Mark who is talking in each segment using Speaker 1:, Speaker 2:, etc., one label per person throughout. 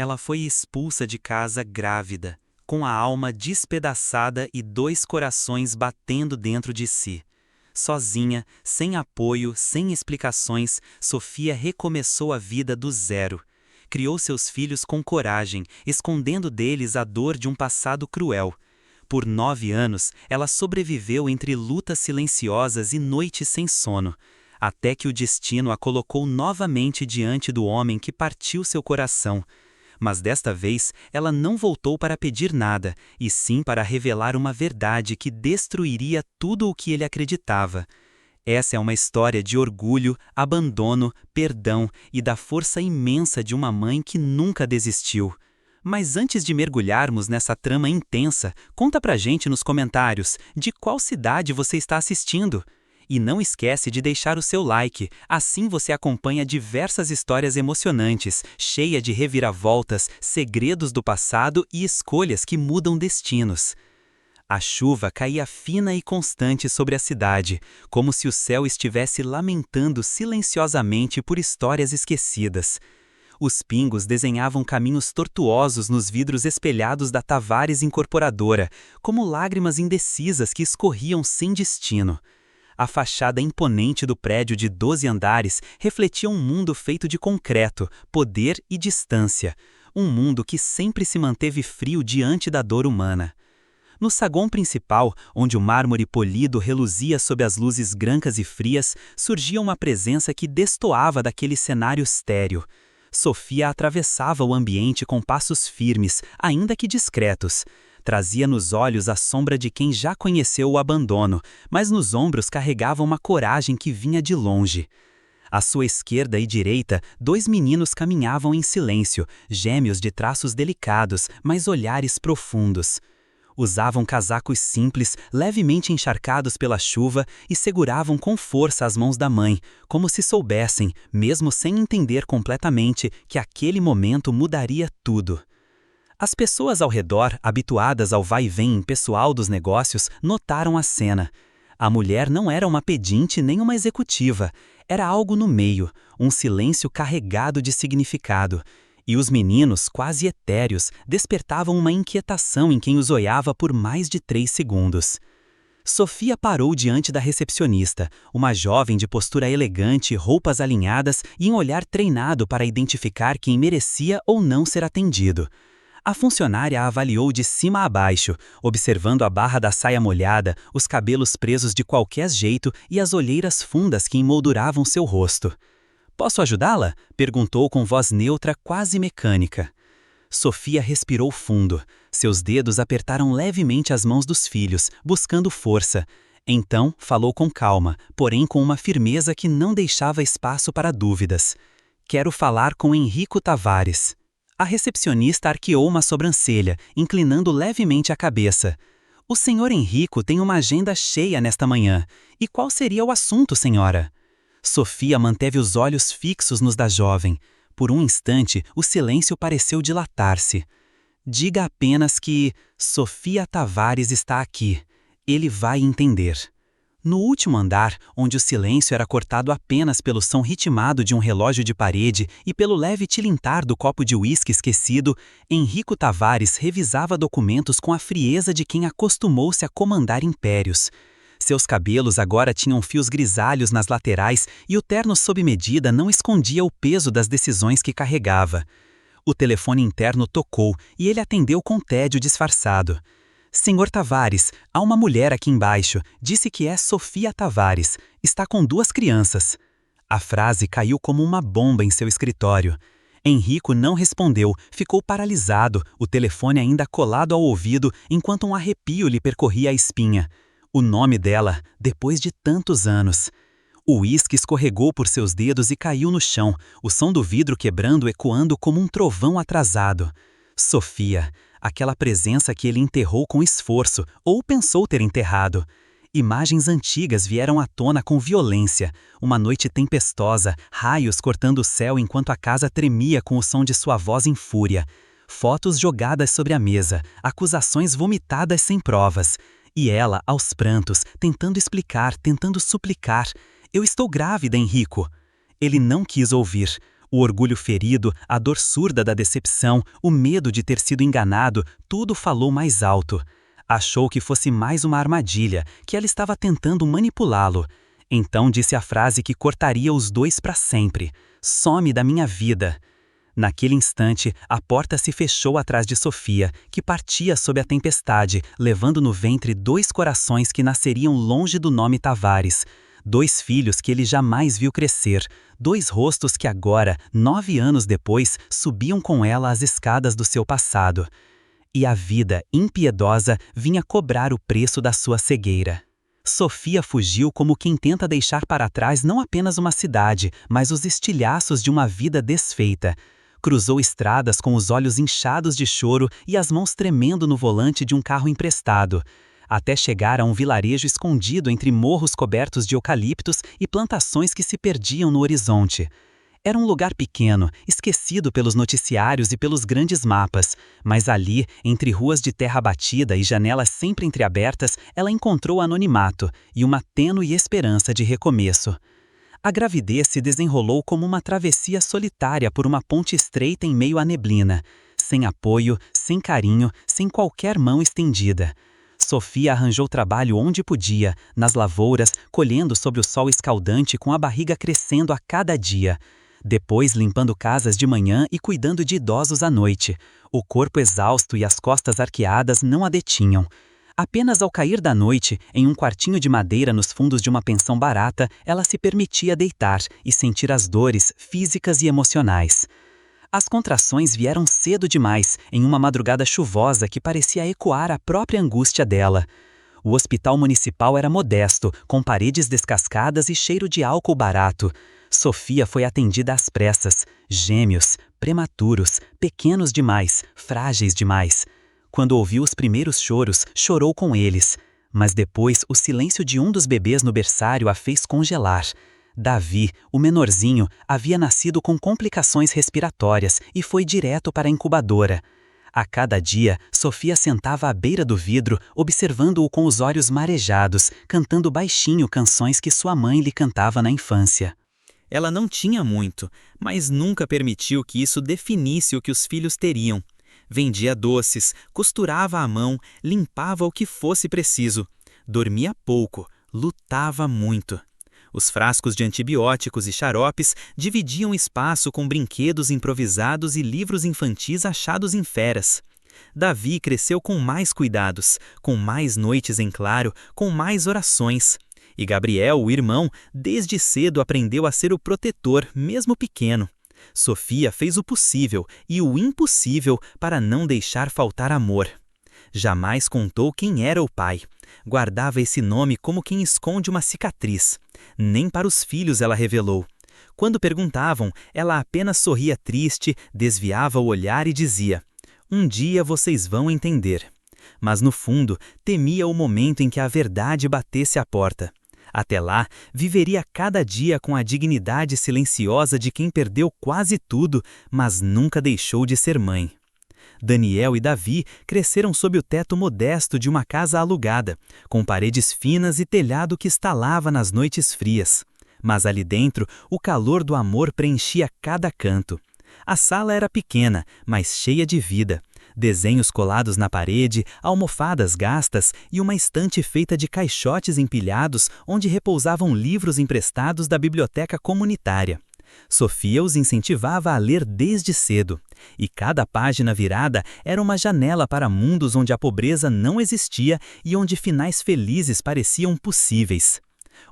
Speaker 1: Ela foi expulsa de casa grávida, com a alma despedaçada e 2 corações batendo dentro de si. Sozinha, sem apoio, sem explicações, Sofia recomeçou a vida do zero. Criou seus filhos com coragem, escondendo deles a dor de um passado cruel. Por 9 anos, ela sobreviveu entre lutas silenciosas e noites sem sono, até que o destino a colocou novamente diante do homem que partiu seu coração. Mas desta vez, ela não voltou para pedir nada, e sim para revelar uma verdade que destruiria tudo o que ele acreditava. Essa é uma história de orgulho, abandono, perdão e da força imensa de uma mãe que nunca desistiu. Mas antes de mergulharmos nessa trama intensa, conta pra gente nos comentários de qual cidade você está assistindo. E não esquece de deixar o seu like, assim você acompanha diversas histórias emocionantes, cheia de reviravoltas, segredos do passado e escolhas que mudam destinos. A chuva caía fina e constante sobre a cidade, como se o céu estivesse lamentando silenciosamente por histórias esquecidas. Os pingos desenhavam caminhos tortuosos nos vidros espelhados da Tavares Incorporadora, como lágrimas indecisas que escorriam sem destino. A fachada imponente do prédio de 12 andares refletia um mundo feito de concreto, poder e distância. Um mundo que sempre se manteve frio diante da dor humana. No saguão principal, onde o mármore polido reluzia sob as luzes brancas e frias, surgia uma presença que destoava daquele cenário estéril. Sofia atravessava o ambiente com passos firmes, ainda que discretos. Trazia nos olhos a sombra de quem já conheceu o abandono, mas nos ombros carregava uma coragem que vinha de longe. À sua esquerda e direita, 2 meninos caminhavam em silêncio, gêmeos de traços delicados, mas olhares profundos. Usavam casacos simples, levemente encharcados pela chuva, e seguravam com força as mãos da mãe, como se soubessem, mesmo sem entender completamente, que aquele momento mudaria tudo. As pessoas ao redor, habituadas ao vai-vem impessoal dos negócios, notaram a cena. A mulher não era uma pedinte nem uma executiva, era algo no meio, um silêncio carregado de significado. E os meninos, quase etéreos, despertavam uma inquietação em quem os olhava por mais de 3 segundos. Sofia parou diante da recepcionista, uma jovem de postura elegante, roupas alinhadas e um olhar treinado para identificar quem merecia ou não ser atendido. A funcionária a avaliou de cima a baixo, observando a barra da saia molhada, os cabelos presos de qualquer jeito e as olheiras fundas que emolduravam seu rosto. "Posso ajudá-la?" perguntou com voz neutra, quase mecânica. Sofia respirou fundo. Seus dedos apertaram levemente as mãos dos filhos, buscando força. Então, falou com calma, porém com uma firmeza que não deixava espaço para dúvidas. "Quero falar com Henrico Tavares." A recepcionista arqueou uma sobrancelha, inclinando levemente a cabeça. "O senhor Henrico tem uma agenda cheia nesta manhã. E qual seria o assunto, senhora?" Sofia manteve os olhos fixos nos da jovem. Por um instante, o silêncio pareceu dilatar-se. "Diga apenas que Sofia Tavares está aqui. Ele vai entender." No último andar, onde o silêncio era cortado apenas pelo som ritmado de um relógio de parede e pelo leve tilintar do copo de uísque esquecido, Henrico Tavares revisava documentos com a frieza de quem acostumou-se a comandar impérios. Seus cabelos agora tinham fios grisalhos nas laterais e o terno sob medida não escondia o peso das decisões que carregava. O telefone interno tocou e ele atendeu com tédio disfarçado. "Senhor Tavares, há uma mulher aqui embaixo. Disse que é Sofia Tavares. Está com 2 crianças." A frase caiu como uma bomba em seu escritório. Henrico não respondeu, ficou paralisado, o telefone ainda colado ao ouvido, enquanto um arrepio lhe percorria a espinha. O nome dela, depois de tantos anos. O uísque escorregou por seus dedos e caiu no chão, o som do vidro quebrando ecoando como um trovão atrasado. Sofia, aquela presença que ele enterrou com esforço, ou pensou ter enterrado. Imagens antigas vieram à tona com violência, uma noite tempestosa, raios cortando o céu enquanto a casa tremia com o som de sua voz em fúria. Fotos jogadas sobre a mesa, acusações vomitadas sem provas. E ela, aos prantos, tentando explicar, tentando suplicar. "Eu estou grávida, Henrico." Ele não quis ouvir. O orgulho ferido, a dor surda da decepção, o medo de ter sido enganado, tudo falou mais alto. Achou que fosse mais uma armadilha, que ela estava tentando manipulá-lo. Então disse a frase que cortaria os dois para sempre: "Some da minha vida." Naquele instante, a porta se fechou atrás de Sofia, que partia sob a tempestade, levando no ventre 2 corações que nasceriam longe do nome Tavares. 2 filhos que ele jamais viu crescer, 2 rostos que agora, 9 anos depois, subiam com ela as escadas do seu passado. E a vida, impiedosa, vinha cobrar o preço da sua cegueira. Sofia fugiu como quem tenta deixar para trás não apenas uma cidade, mas os estilhaços de uma vida desfeita. Cruzou estradas com os olhos inchados de choro e as mãos tremendo no volante de um carro emprestado, até chegar a um vilarejo escondido entre morros cobertos de eucaliptos e plantações que se perdiam no horizonte. Era um lugar pequeno, esquecido pelos noticiários e pelos grandes mapas, mas ali, entre ruas de terra batida e janelas sempre entreabertas, ela encontrou anonimato e uma tênue esperança de recomeço. A gravidez se desenrolou como uma travessia solitária por uma ponte estreita em meio à neblina, sem apoio, sem carinho, sem qualquer mão estendida. Sofia arranjou trabalho onde podia, nas lavouras, colhendo sob o sol escaldante com a barriga crescendo a cada dia. Depois limpando casas de manhã e cuidando de idosos à noite. O corpo exausto e as costas arqueadas não a detinham. Apenas ao cair da noite, em um quartinho de madeira nos fundos de uma pensão barata, ela se permitia deitar e sentir as dores físicas e emocionais. As contrações vieram cedo demais, em uma madrugada chuvosa que parecia ecoar a própria angústia dela. O hospital municipal era modesto, com paredes descascadas e cheiro de álcool barato. Sofia foi atendida às pressas, gêmeos, prematuros, pequenos demais, frágeis demais. Quando ouviu os primeiros choros, chorou com eles. Mas depois o silêncio de um dos bebês no berçário a fez congelar. Davi, o menorzinho, havia nascido com complicações respiratórias e foi direto para a incubadora. A cada dia, Sofia sentava à beira do vidro, observando-o com os olhos marejados, cantando baixinho canções que sua mãe lhe cantava na infância. Ela não tinha muito, mas nunca permitiu que isso definisse o que os filhos teriam. Vendia doces, costurava à mão, limpava o que fosse preciso. Dormia pouco, lutava muito. Os frascos de antibióticos e xaropes dividiam espaço com brinquedos improvisados e livros infantis achados em feiras. Davi cresceu com mais cuidados, com mais noites em claro, com mais orações. E Gabriel, o irmão, desde cedo aprendeu a ser o protetor, mesmo pequeno. Sofia fez o possível e o impossível para não deixar faltar amor. Jamais contou quem era o pai. Guardava esse nome como quem esconde uma cicatriz. Nem para os filhos ela revelou. Quando perguntavam, ela apenas sorria triste, desviava o olhar e dizia: "Um dia vocês vão entender." Mas no fundo, temia o momento em que a verdade batesse à porta. Até lá, viveria cada dia com a dignidade silenciosa de quem perdeu quase tudo, mas nunca deixou de ser mãe. Daniel e Davi cresceram sob o teto modesto de uma casa alugada, com paredes finas e telhado que estalava nas noites frias. Mas ali dentro, o calor do amor preenchia cada canto. A sala era pequena, mas cheia de vida. Desenhos colados na parede, almofadas gastas e uma estante feita de caixotes empilhados onde repousavam livros emprestados da biblioteca comunitária. Sofia os incentivava a ler desde cedo, e cada página virada era uma janela para mundos onde a pobreza não existia e onde finais felizes pareciam possíveis.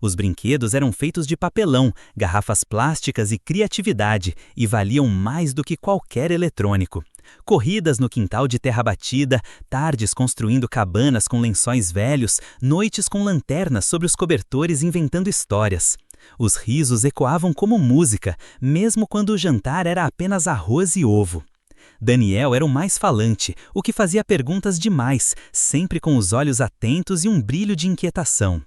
Speaker 1: Os brinquedos eram feitos de papelão, garrafas plásticas e criatividade, e valiam mais do que qualquer eletrônico. Corridas no quintal de terra batida, tardes construindo cabanas com lençóis velhos, noites com lanternas sobre os cobertores inventando histórias. Os risos ecoavam como música, mesmo quando o jantar era apenas arroz e ovo. Daniel era o mais falante, o que fazia perguntas demais, sempre com os olhos atentos e um brilho de inquietação.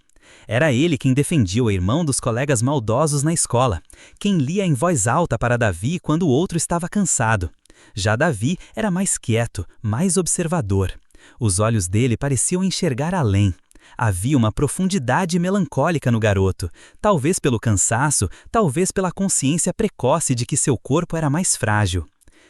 Speaker 1: Era ele quem defendia o irmão dos colegas maldosos na escola, quem lia em voz alta para Davi quando o outro estava cansado. Já Davi era mais quieto, mais observador. Os olhos dele pareciam enxergar além. Havia uma profundidade melancólica no garoto, talvez pelo cansaço, talvez pela consciência precoce de que seu corpo era mais frágil.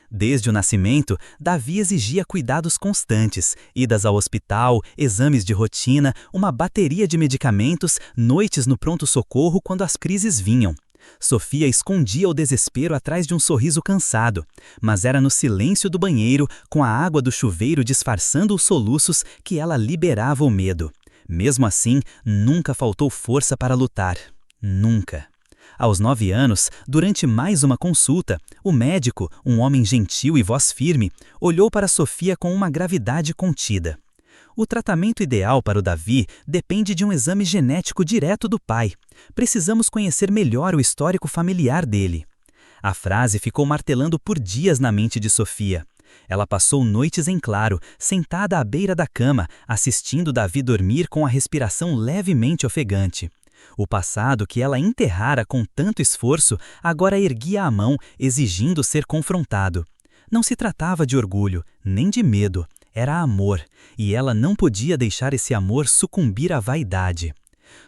Speaker 1: Desde o nascimento, Davi exigia cuidados constantes, idas ao hospital, exames de rotina, uma bateria de medicamentos, noites no pronto-socorro quando as crises vinham. Sofia escondia o desespero atrás de um sorriso cansado, mas era no silêncio do banheiro, com a água do chuveiro disfarçando os soluços, que ela liberava o medo. Mesmo assim, nunca faltou força para lutar. Nunca. Aos 9 anos, durante mais uma consulta, o médico, um homem gentil e voz firme, olhou para Sofia com uma gravidade contida. O tratamento ideal para o Davi depende de um exame genético direto do pai. Precisamos conhecer melhor o histórico familiar dele. A frase ficou martelando por dias na mente de Sofia. Ela passou noites em claro, sentada à beira da cama, assistindo Davi dormir com a respiração levemente ofegante. O passado que ela enterrara com tanto esforço agora erguia a mão, exigindo ser confrontado. Não se tratava de orgulho, nem de medo. Era amor, e ela não podia deixar esse amor sucumbir à vaidade.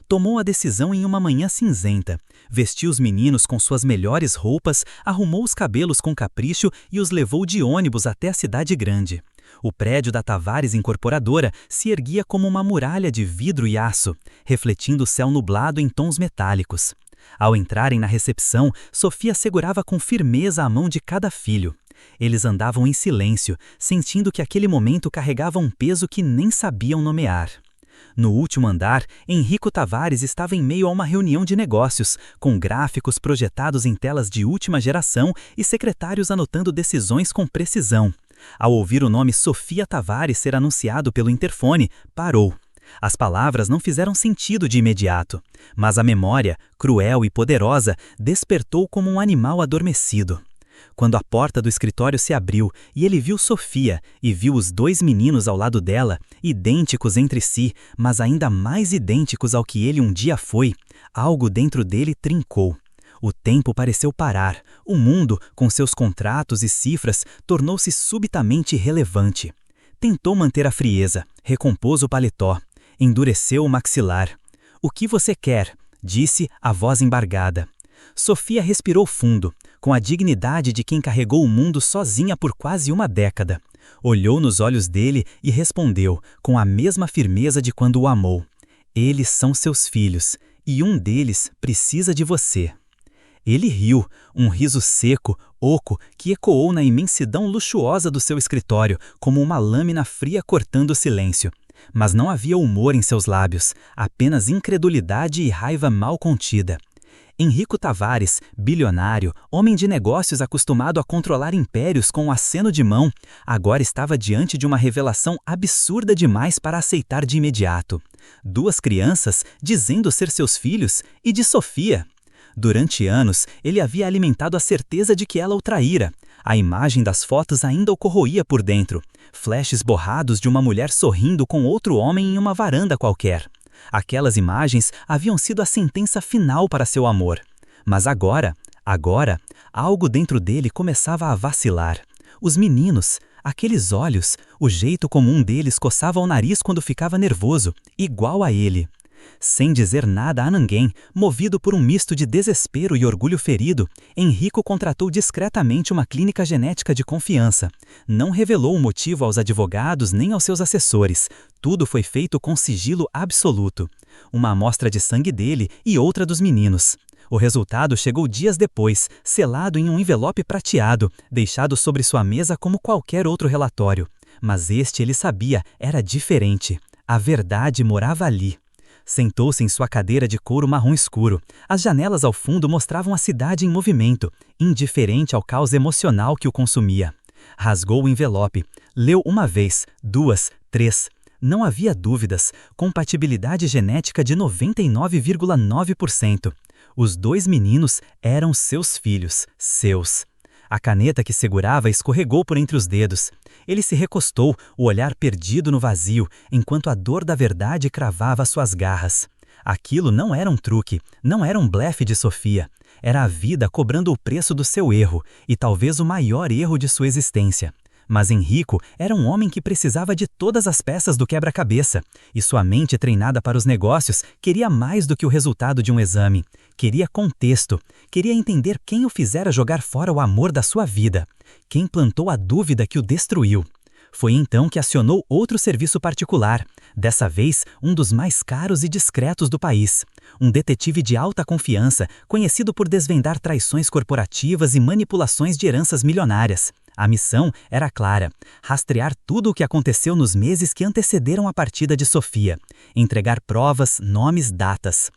Speaker 1: Tomou a decisão em uma manhã cinzenta. Vestiu os meninos com suas melhores roupas, arrumou os cabelos com capricho e os levou de ônibus até a cidade grande. O prédio da Tavares Incorporadora se erguia como uma muralha de vidro e aço, refletindo o céu nublado em tons metálicos. Ao entrarem na recepção, Sofia segurava com firmeza a mão de cada filho. Eles andavam em silêncio, sentindo que aquele momento carregava um peso que nem sabiam nomear. No último andar, Henrico Tavares estava em meio a uma reunião de negócios, com gráficos projetados em telas de última geração e secretários anotando decisões com precisão. Ao ouvir o nome Sofia Tavares ser anunciado pelo interfone, parou. As palavras não fizeram sentido de imediato, mas a memória, cruel e poderosa, despertou como um animal adormecido. Quando a porta do escritório se abriu e ele viu Sofia e viu os 2 meninos ao lado dela, idênticos entre si, mas ainda mais idênticos ao que ele um dia foi, algo dentro dele trincou. O tempo pareceu parar, o mundo, com seus contratos e cifras, tornou-se subitamente irrelevante. Tentou manter a frieza, recompôs o paletó, endureceu o maxilar. "O que você quer?", disse a voz embargada. Sofia respirou fundo, com a dignidade de quem carregou o mundo sozinha por quase uma década. Olhou nos olhos dele e respondeu, com a mesma firmeza de quando o amou: "Eles são seus filhos, e um deles precisa de você." Ele riu, um riso seco, oco, que ecoou na imensidão luxuosa do seu escritório, como uma lâmina fria cortando o silêncio. Mas não havia humor em seus lábios, apenas incredulidade e raiva mal contida. Henrico Tavares, bilionário, homem de negócios acostumado a controlar impérios com um aceno de mão, agora estava diante de uma revelação absurda demais para aceitar de imediato. 2 crianças dizendo ser seus filhos, e de Sofia. Durante anos, ele havia alimentado a certeza de que ela o traíra. A imagem das fotos ainda o corroía por dentro. Flashes borrados de uma mulher sorrindo com outro homem em uma varanda qualquer. Aquelas imagens haviam sido a sentença final para seu amor. Mas agora, algo dentro dele começava a vacilar. Os meninos, aqueles olhos, o jeito como um deles coçava o nariz quando ficava nervoso, igual a ele. Sem dizer nada a ninguém, movido por um misto de desespero e orgulho ferido, Henrico contratou discretamente uma clínica genética de confiança. Não revelou o motivo aos advogados nem aos seus assessores. Tudo foi feito com sigilo absoluto. Uma amostra de sangue dele e outra dos meninos. O resultado chegou dias depois, selado em um envelope prateado, deixado sobre sua mesa como qualquer outro relatório. Mas este, ele sabia, era diferente. A verdade morava ali. Sentou-se em sua cadeira de couro marrom escuro. As janelas ao fundo mostravam a cidade em movimento, indiferente ao caos emocional que o consumia. Rasgou o envelope. Leu 1 vez, 2, 3. Não havia dúvidas. Compatibilidade genética de 99,9%. Os 2 meninos eram seus filhos, seus. A caneta que segurava escorregou por entre os dedos. Ele se recostou, o olhar perdido no vazio, enquanto a dor da verdade cravava suas garras. Aquilo não era um truque, não era um blefe de Sofia. Era a vida cobrando o preço do seu erro, e talvez o maior erro de sua existência.
Speaker 2: Mas Henrico era um homem que precisava de todas as peças do quebra-cabeça, e sua mente treinada para os negócios queria mais do que o resultado de um exame. Queria contexto, queria entender quem o fizera jogar fora o amor da sua vida, quem plantou a dúvida que o destruiu. Foi então que acionou outro serviço particular, dessa vez um dos mais caros e discretos do país. Um detetive de alta confiança, conhecido por desvendar traições corporativas e manipulações de heranças milionárias. A missão era clara: rastrear tudo o que aconteceu nos meses que antecederam a partida de Sofia, entregar provas, nomes, datas.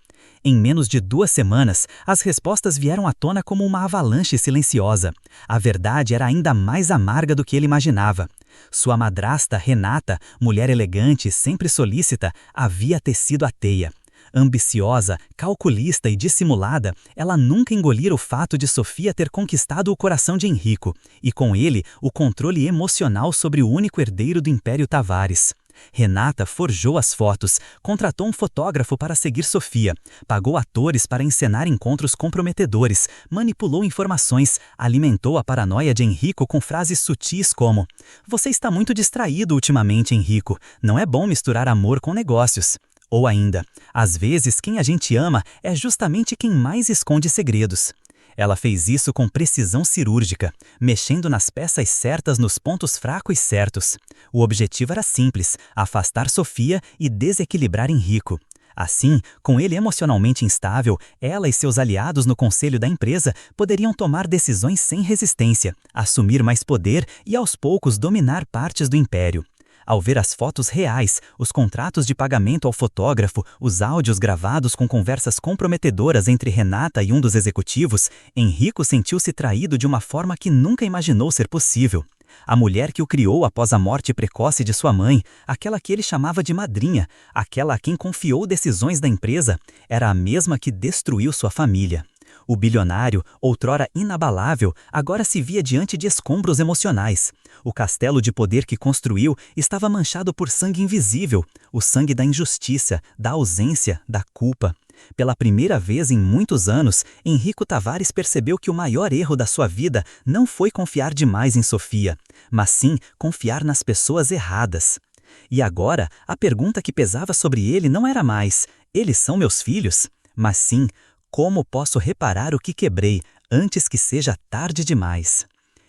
Speaker 2: Em menos de 2 semanas, as respostas vieram à tona como uma avalanche silenciosa. A verdade era ainda mais amarga do que ele imaginava. Sua madrasta, Renata, mulher elegante e sempre solícita, havia tecido a teia. Ambiciosa, calculista e dissimulada, ela nunca engolira o fato de Sofia ter conquistado o coração de Henrico, e com ele o controle emocional sobre o único herdeiro do Império Tavares. Renata forjou as fotos, contratou um fotógrafo para seguir Sofia, pagou atores para encenar encontros comprometedores, manipulou informações, alimentou a paranoia de Henrico com frases sutis como: "Você está muito distraído ultimamente, Henrico. Não é bom misturar amor com negócios." Ou ainda: "Às vezes quem a gente ama é justamente quem mais esconde segredos." Ela fez isso com precisão cirúrgica, mexendo nas peças certas nos pontos fracos certos. O objetivo era simples: afastar Sofia e desequilibrar Henrico. Assim, com ele emocionalmente instável, ela e seus aliados no conselho da empresa poderiam tomar decisões sem resistência, assumir mais poder e aos poucos dominar partes do império. Ao ver as fotos reais, os contratos de pagamento ao fotógrafo, os áudios gravados com conversas comprometedoras entre Renata e um dos executivos, Henrico sentiu-se traído de uma forma que nunca imaginou ser possível. A mulher que o criou após a morte precoce de sua mãe, aquela que ele chamava de madrinha, aquela a quem confiou decisões da empresa, era a mesma que destruiu sua família. O bilionário, outrora inabalável, agora se via diante de escombros emocionais. O castelo de poder que construiu estava manchado por sangue invisível, o sangue da injustiça, da ausência, da culpa. Pela primeira vez em muitos anos, Henrico Tavares percebeu que o maior erro da sua vida não foi confiar demais em Sofia, mas sim confiar nas pessoas erradas. E agora, a pergunta que pesava sobre ele não era mais: "Eles são meus filhos?", mas sim: "Como posso reparar o que quebrei antes que seja tarde demais?"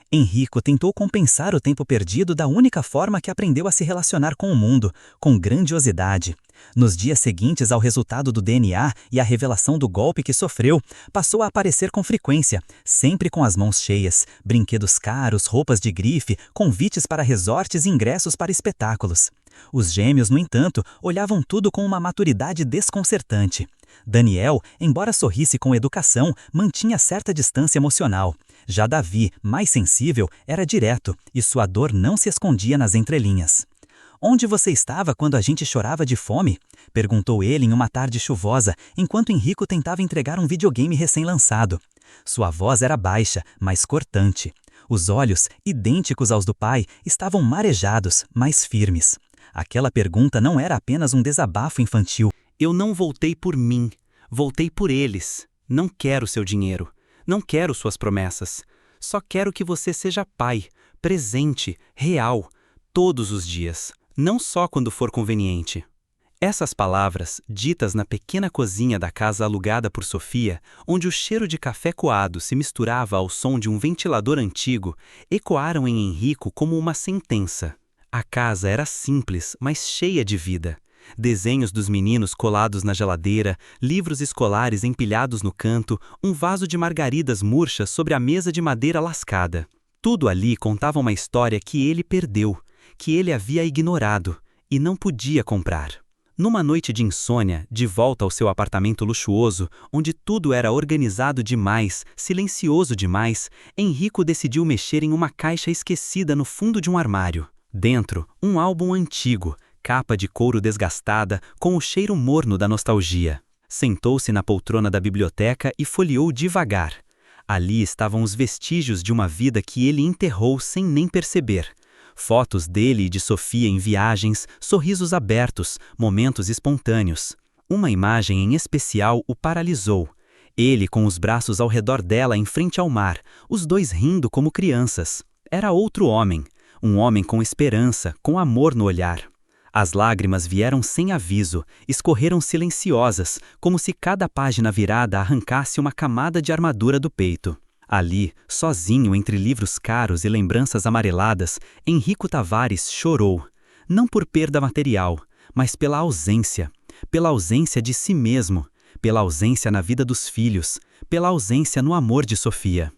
Speaker 2: Henrico tentou compensar o tempo perdido da única forma que aprendeu a se relacionar com o mundo, com grandiosidade. Nos dias seguintes ao resultado do DNA e à revelação do golpe que sofreu, passou a aparecer com frequência, sempre com as mãos cheias, brinquedos caros, roupas de grife, convites para resorts e ingressos para espetáculos. Os gêmeos, no entanto, olhavam tudo com uma maturidade desconcertante. Daniel, embora sorrisse com educação, mantinha certa distância emocional. Já Davi, mais sensível, era direto, e sua dor não se escondia nas entrelinhas. "Onde você estava quando a gente chorava de fome?", perguntou ele em uma tarde chuvosa, enquanto Henrico tentava entregar um videogame recém-lançado. Sua voz era baixa, mas cortante. Os olhos, idênticos aos do pai, estavam marejados, mas firmes. Aquela pergunta não era apenas um desabafo infantil.
Speaker 1: Eu não voltei por mim, voltei por eles. Não quero seu dinheiro, não quero suas promessas. Só quero que você seja pai, presente, real, todos os dias, não só quando for conveniente." Essas palavras, ditas na pequena cozinha da casa alugada por Sofia, onde o cheiro de café coado se misturava ao som de um ventilador antigo, ecoaram em Henrico como uma sentença. A casa era simples, mas cheia de vida. Desenhos dos meninos colados na geladeira, livros escolares empilhados no canto, um vaso de margaridas murchas sobre a mesa de madeira lascada. Tudo ali contava uma história que ele perdeu, que ele havia ignorado e não podia comprar. Numa noite de insônia, de volta ao seu apartamento luxuoso, onde tudo era organizado demais, silencioso demais, Henrico decidiu mexer em uma caixa esquecida no fundo de um armário. Dentro, um álbum antigo, capa de couro desgastada, com o cheiro morno da nostalgia. Sentou-se na poltrona da biblioteca e folheou devagar. Ali estavam os vestígios de uma vida que ele enterrou sem nem perceber. Fotos dele e de Sofia em viagens, sorrisos abertos, momentos espontâneos. Uma imagem em especial o paralisou. Ele com os braços ao redor dela em frente ao mar, os dois rindo como crianças. Era outro homem.
Speaker 2: um homem com esperança, com amor no olhar. As lágrimas vieram sem aviso, escorreram silenciosas, como se cada página virada arrancasse uma camada de armadura do peito. Ali, sozinho entre livros caros e lembranças amareladas, Henrico Tavares chorou, não por perda material, mas pela ausência de si mesmo, pela ausência na vida dos filhos, pela ausência no amor de Sofia.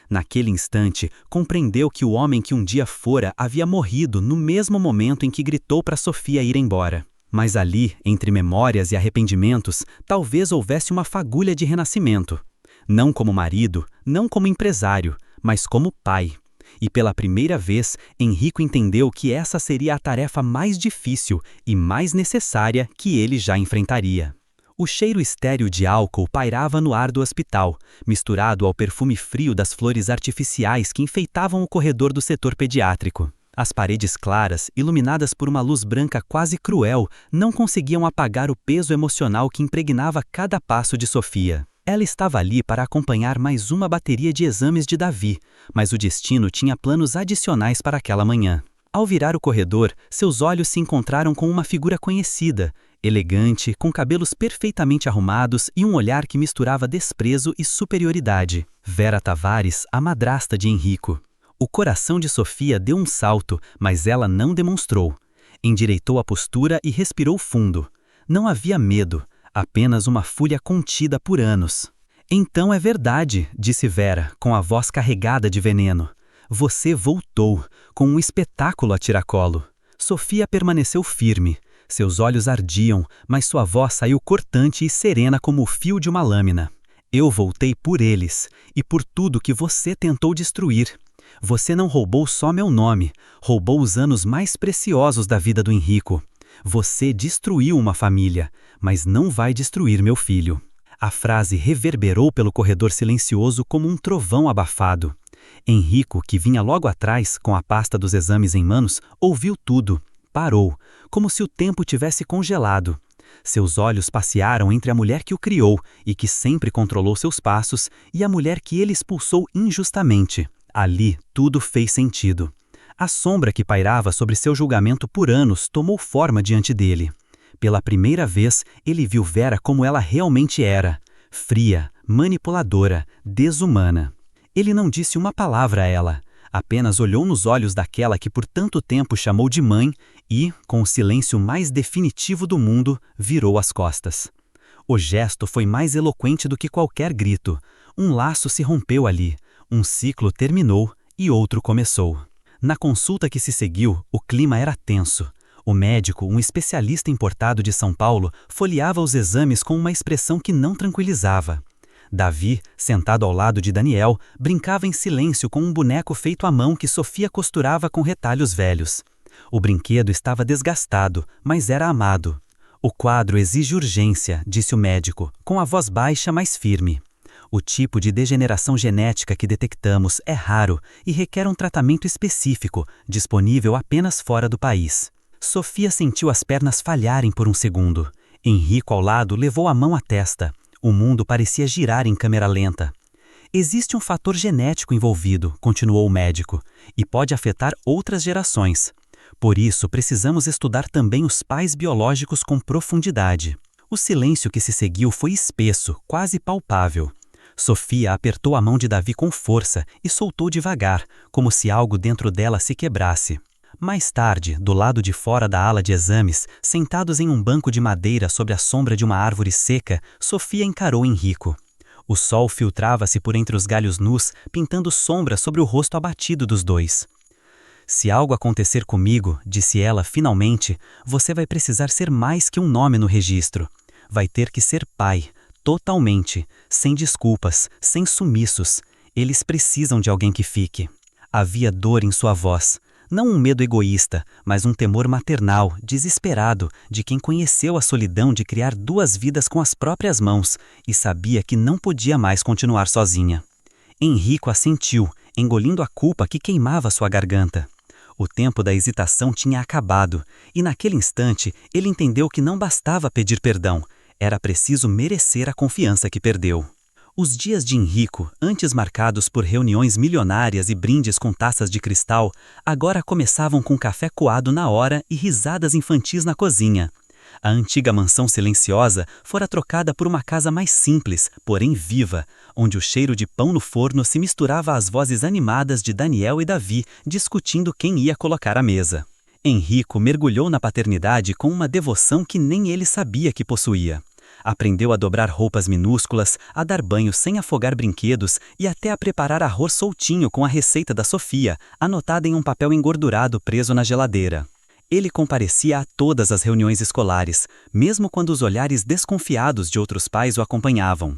Speaker 2: Naquele instante, compreendeu que o homem que um dia fora havia morrido no mesmo momento em que gritou para Sofia ir embora. Mas ali, entre memórias e arrependimentos, talvez houvesse uma fagulha de renascimento. Não como marido, não como empresário, mas como pai. E pela primeira vez, Henrico entendeu que essa seria a tarefa mais difícil e mais necessária que ele já enfrentaria. O cheiro estéril de álcool pairava no ar do hospital, misturado ao perfume frio das flores artificiais que enfeitavam o corredor do setor pediátrico. As paredes claras, iluminadas por uma luz branca quase cruel, não conseguiam apagar o peso emocional que impregnava cada passo de Sofia. Ela estava ali para acompanhar mais uma bateria de exames de Davi, mas o destino tinha planos adicionais para aquela manhã. Ao virar o corredor, seus olhos se encontraram com uma figura conhecida, elegante, com cabelos perfeitamente arrumados e um olhar que misturava desprezo e superioridade. Vera Tavares, a madrasta de Henrico. O coração de Sofia deu um salto, mas ela não demonstrou. Endireitou a postura e respirou fundo. Não havia medo, apenas uma fúria contida por anos. Então é verdade, disse Vera, com a voz carregada de veneno. Você voltou, com um espetáculo a tiracolo. Sofia permaneceu firme. Seus olhos ardiam, mas sua voz saiu cortante e serena como o fio de uma lâmina. Eu voltei por eles, e por tudo que você tentou destruir. Você não roubou só meu nome, roubou os anos mais preciosos da vida do Henrico. Você destruiu uma família, mas não vai destruir meu filho. A frase reverberou pelo corredor silencioso como um trovão abafado. Henrico, que vinha logo atrás, com a pasta dos exames em manos, ouviu tudo. Parou, como se o tempo tivesse congelado. Seus olhos passearam entre a mulher que o criou e que sempre controlou seus passos e a mulher que ele expulsou injustamente. Ali, tudo fez sentido. A sombra que pairava sobre seu julgamento por anos tomou forma diante dele. Pela primeira vez, ele viu Vera como ela realmente era. Fria, manipuladora, desumana. Ele não disse uma palavra a ela. Apenas olhou nos olhos daquela que por tanto tempo chamou de mãe e, com o silêncio mais definitivo do mundo, virou as costas. O gesto foi mais eloquente do que qualquer grito. Um laço se rompeu ali, um ciclo terminou e outro começou. Na consulta que se seguiu, o clima era tenso. O médico, um especialista importado de São Paulo, folheava os exames com uma expressão que não tranquilizava. Davi, sentado ao lado de Daniel, brincava em silêncio com um boneco feito à mão que Sofia costurava com retalhos velhos. O brinquedo estava desgastado, mas era amado. O quadro exige urgência, disse o médico, com a voz baixa, mas firme. O tipo de degeneração genética que detectamos é raro e requer um tratamento específico, disponível apenas fora do país. Sofia sentiu as pernas falharem por um segundo. Henrico, ao lado, levou a mão à testa. O mundo parecia girar em câmera lenta. Existe um fator genético envolvido, continuou o médico, e pode afetar outras gerações. Por isso, precisamos estudar também os pais biológicos com profundidade. O silêncio que se seguiu foi espesso, quase palpável. Sofia apertou a mão de Davi com força e soltou devagar, como se algo dentro dela se quebrasse. Mais tarde, do lado de fora da ala de exames, sentados em um banco de madeira sob a sombra de uma árvore seca, Sofia encarou Henrico. O sol filtrava-se por entre os galhos nus, pintando sombra sobre o rosto abatido dos dois. Se algo acontecer comigo, disse ela finalmente, você vai precisar ser mais que um nome no registro. Vai ter que ser pai, totalmente, sem desculpas, sem sumiços. Eles precisam de alguém que fique. Havia dor em sua voz. Não um medo egoísta, mas um temor maternal, desesperado, de quem conheceu a solidão de criar duas vidas com as próprias mãos e sabia que não podia mais continuar sozinha. Henrico assentiu, engolindo a culpa que queimava sua garganta. O tempo da hesitação tinha acabado, e naquele instante ele entendeu que não bastava pedir perdão, era preciso merecer a confiança que perdeu. Os dias de Henrico, antes marcados por reuniões milionárias e brindes com taças de cristal, agora começavam com café coado na hora e risadas infantis na cozinha. A antiga mansão silenciosa fora trocada por uma casa mais simples, porém viva, onde o cheiro de pão no forno se misturava às vozes animadas de Daniel e Davi discutindo quem ia colocar a mesa. Henrico mergulhou na paternidade com uma devoção que nem ele sabia que possuía. Aprendeu a dobrar roupas minúsculas, a dar banho sem afogar brinquedos e até a preparar arroz soltinho com a receita da Sofia, anotada em um papel engordurado preso na geladeira. Ele comparecia a todas as reuniões escolares, mesmo quando os olhares desconfiados de outros pais o acompanhavam.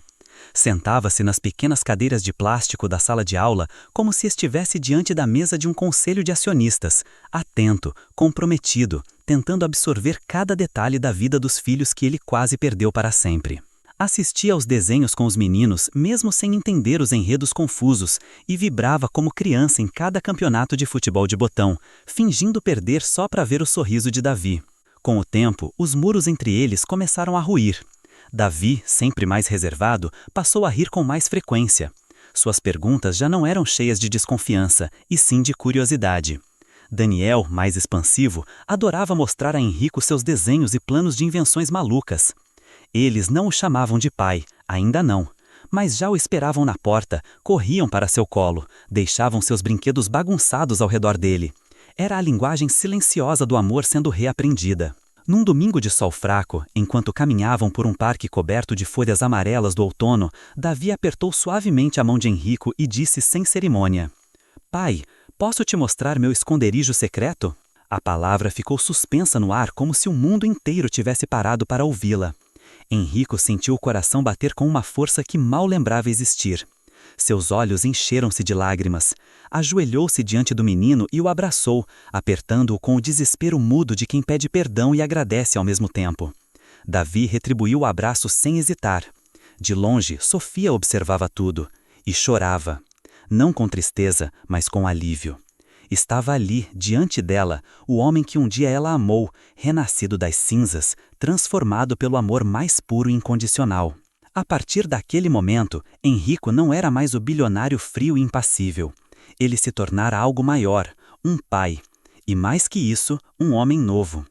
Speaker 2: Sentava-se nas pequenas cadeiras de plástico da sala de aula como se estivesse diante da mesa de um conselho de acionistas, atento, comprometido, tentando absorver cada detalhe da vida dos filhos que ele quase perdeu para sempre. Assistia aos desenhos com os meninos, mesmo sem entender os enredos confusos, e vibrava como criança em cada campeonato de futebol de botão, fingindo perder só para ver o sorriso de Davi. Com o tempo, os muros entre eles começaram a ruir. Davi, sempre mais reservado, passou a rir com mais frequência. Suas perguntas já não eram cheias de desconfiança, e sim de curiosidade. Daniel, mais expansivo, adorava mostrar a Henrico seus desenhos e planos de invenções malucas. Eles não o chamavam de pai, ainda não, mas já o esperavam na porta, corriam para seu colo, deixavam seus brinquedos bagunçados ao redor dele. Era a linguagem silenciosa do amor sendo reaprendida. Num domingo de sol fraco, enquanto caminhavam por um parque coberto de folhas amarelas do outono, Davi apertou suavemente a mão de Henrico e disse sem cerimônia: "Pai, posso te mostrar meu esconderijo secreto?" A palavra ficou suspensa no ar como se o mundo inteiro tivesse parado para ouvi-la. Henrico sentiu o coração bater com uma força que mal lembrava existir. Seus olhos encheram-se de lágrimas. Ajoelhou-se diante do menino e o abraçou, apertando-o com o desespero mudo de quem pede perdão e agradece ao mesmo tempo. Davi retribuiu o abraço sem hesitar. De longe, Sofia observava tudo e chorava. Não com tristeza, mas com alívio. Estava ali, diante dela, o homem que um dia ela amou, renascido das cinzas, transformado pelo amor mais puro e incondicional. A partir daquele momento, Henrico não era mais o bilionário frio e impassível. Ele se tornara algo maior, um pai. E mais que isso, um homem novo.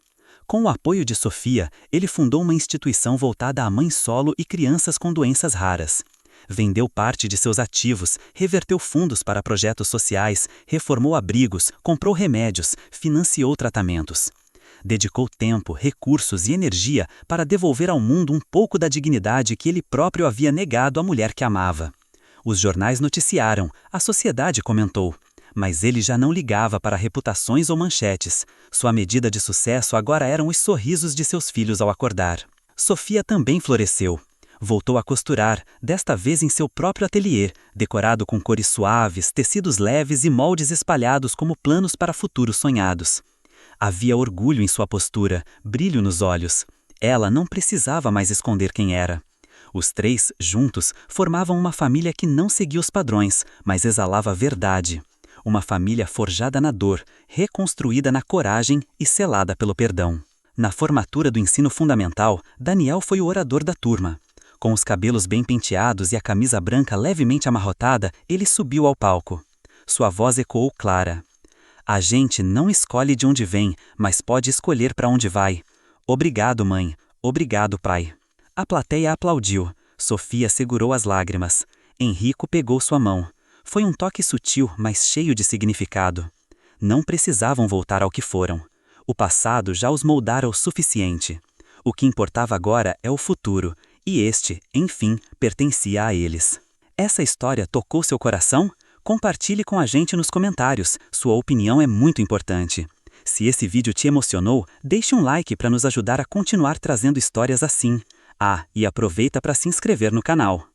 Speaker 2: Com o apoio de Sofia, ele fundou uma instituição voltada a mães solo e crianças com doenças raras. Vendeu parte de seus ativos, reverteu fundos para projetos sociais, reformou abrigos, comprou remédios, financiou tratamentos. Dedicou tempo, recursos e energia para devolver ao mundo um pouco da dignidade que ele próprio havia negado à mulher que amava. Os jornais noticiaram, a sociedade comentou, mas ele já não ligava para reputações ou manchetes. Sua medida de sucesso agora eram os sorrisos de seus filhos ao acordar. Sofia também floresceu. Voltou a costurar, desta vez em seu próprio ateliê, decorado com cores suaves, tecidos leves e moldes espalhados como planos para futuros sonhados. Havia orgulho em sua postura, brilho nos olhos. Ela não precisava mais esconder quem era. Os três, juntos, formavam uma família que não seguia os padrões, mas exalava a verdade. Uma família forjada na dor, reconstruída na coragem e selada pelo perdão. Na formatura do ensino fundamental, Daniel foi o orador da turma. Com os cabelos bem penteados e a camisa branca levemente amarrotada, ele subiu ao palco. Sua voz ecoou clara. A gente não escolhe de onde vem, mas pode escolher para onde vai. Obrigado, mãe. Obrigado, pai. A plateia aplaudiu. Sofia segurou as lágrimas. Henrico pegou sua mão. Foi um toque sutil, mas cheio de significado. Não precisavam voltar ao que foram. O passado já os moldara o suficiente. O que importava agora é o futuro, e este, enfim, pertencia a eles. Essa história tocou seu coração? Compartilhe com a gente nos comentários, sua opinião é muito importante. Se esse vídeo te emocionou, deixe um like para nos ajudar a continuar trazendo histórias assim. Ah, e aproveita para se inscrever no canal.